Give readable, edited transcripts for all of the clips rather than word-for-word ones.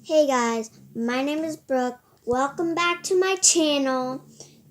Hey guys, my name is Brooke. Welcome back to my channel.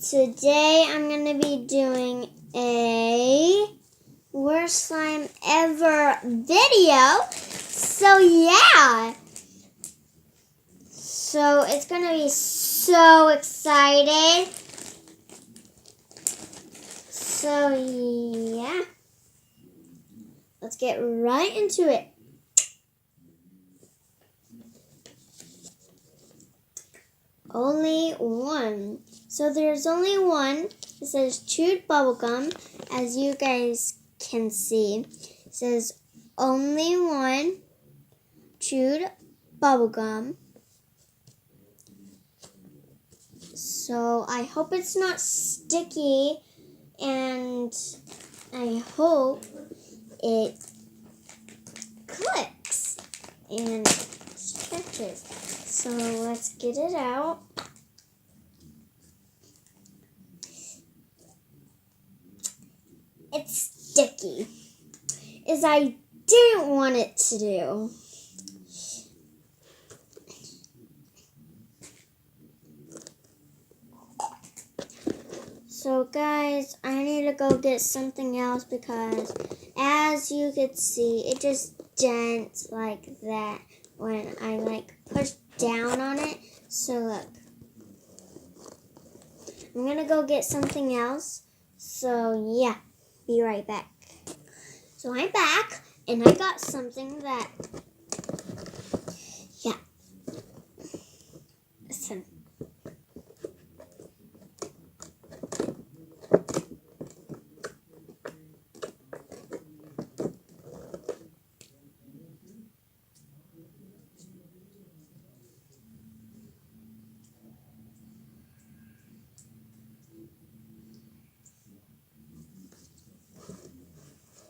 Today I'm going to be doing a worst slime ever video. So yeah. So it's going to be so excited. So yeah. Let's get right into it. Only one. So there's only one. It says chewed bubblegum, as you guys can see. It says only one chewed bubblegum. So I hope it's not sticky, and I hope it clicks and stretches. So let's get it out. It's sticky, as I didn't want it to do. So guys, I need to go get something else because as you can see, it just dents like that when I push down on it. So look, I'm gonna go get something else. So yeah, be right back. So I'm back and I got something that, yeah, listen.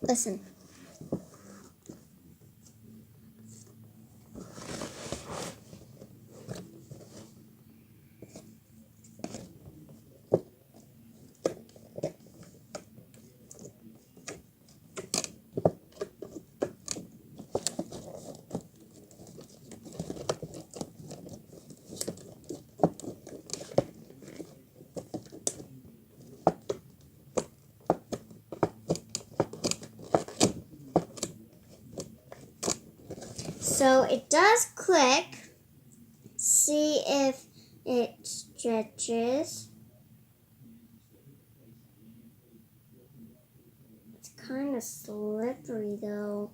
Listen. So it does click. See if it stretches. It's kind of slippery though.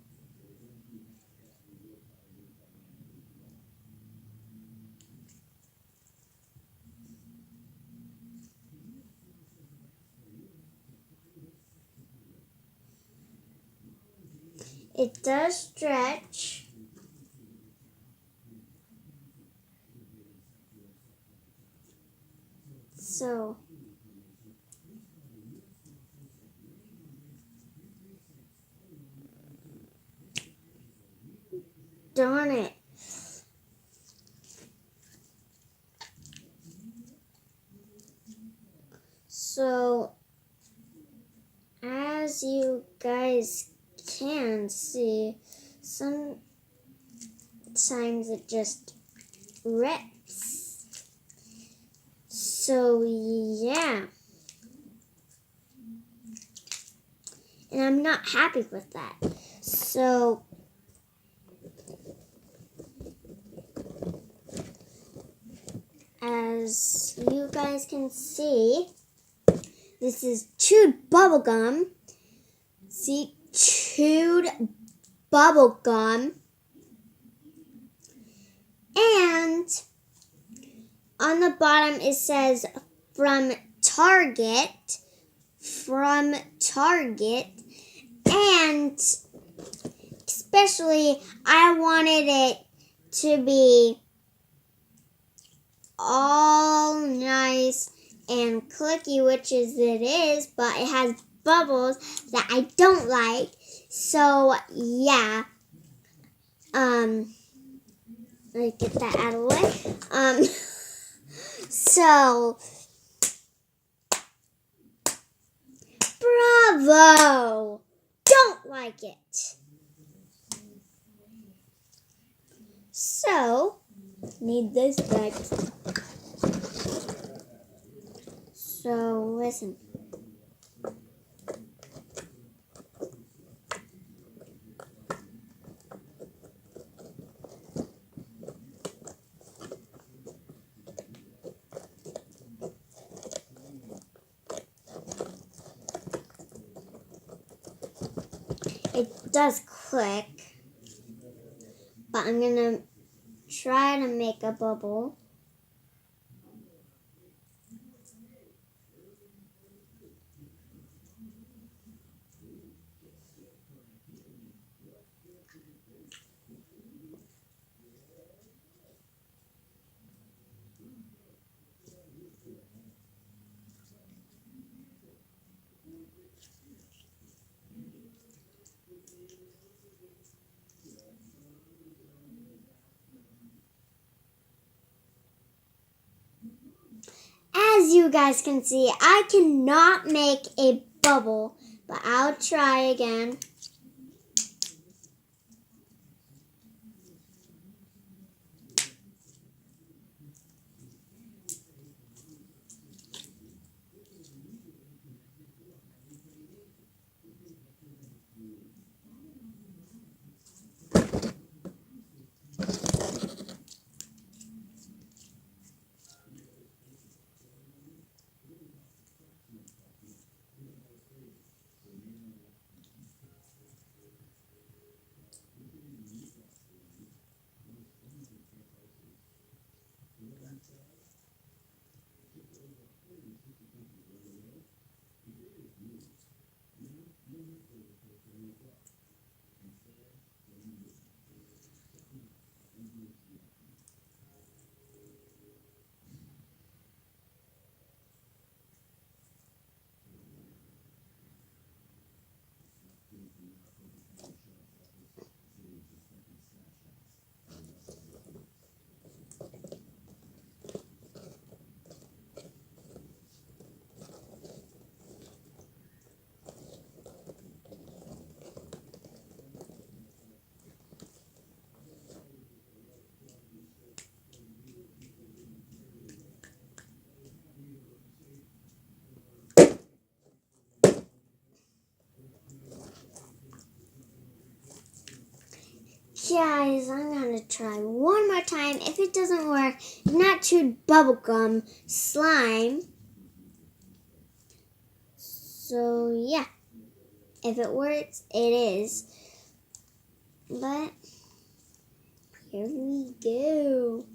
It does stretch. So darn it. So as you guys can see, sometimes it just rips. So yeah. And I'm not happy with that. So as you guys can see, this is chewed bubblegum. See, chewed bubblegum. And on the bottom it says from Target. From Target. And especially I wanted it to be all nice and clicky, which is it is, but it has bubbles that I don't like. So yeah. Let me get that out of the way. So bravo! Don't like it. So need this back. So listen. It does click, but I'm gonna try to make a bubble. As you guys can see, I cannot make a bubble, but I'll try again. Guys, I'm gonna try one more time. If it doesn't work, it's not chewed bubblegum slime. So yeah, if it works, it is. But here we go.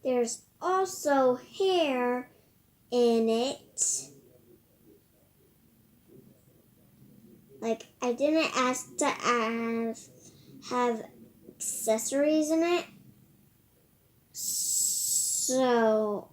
There's also hair in it. Like, I didn't ask to have accessories in it. So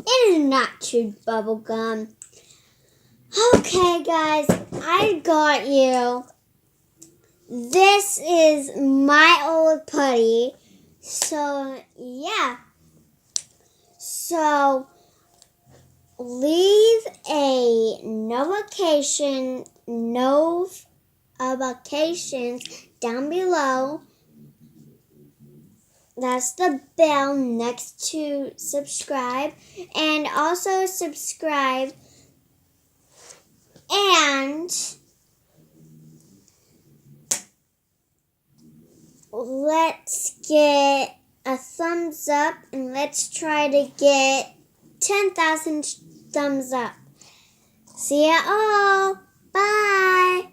it is not chewed bubble gum. Okay, guys, I got you. This is my old putty. So, yeah. So leave a notifications down below. That's the bell next to subscribe. And also subscribe. And let's get a thumbs up. And let's try to get 10,000 thumbs up. See ya all. Bye.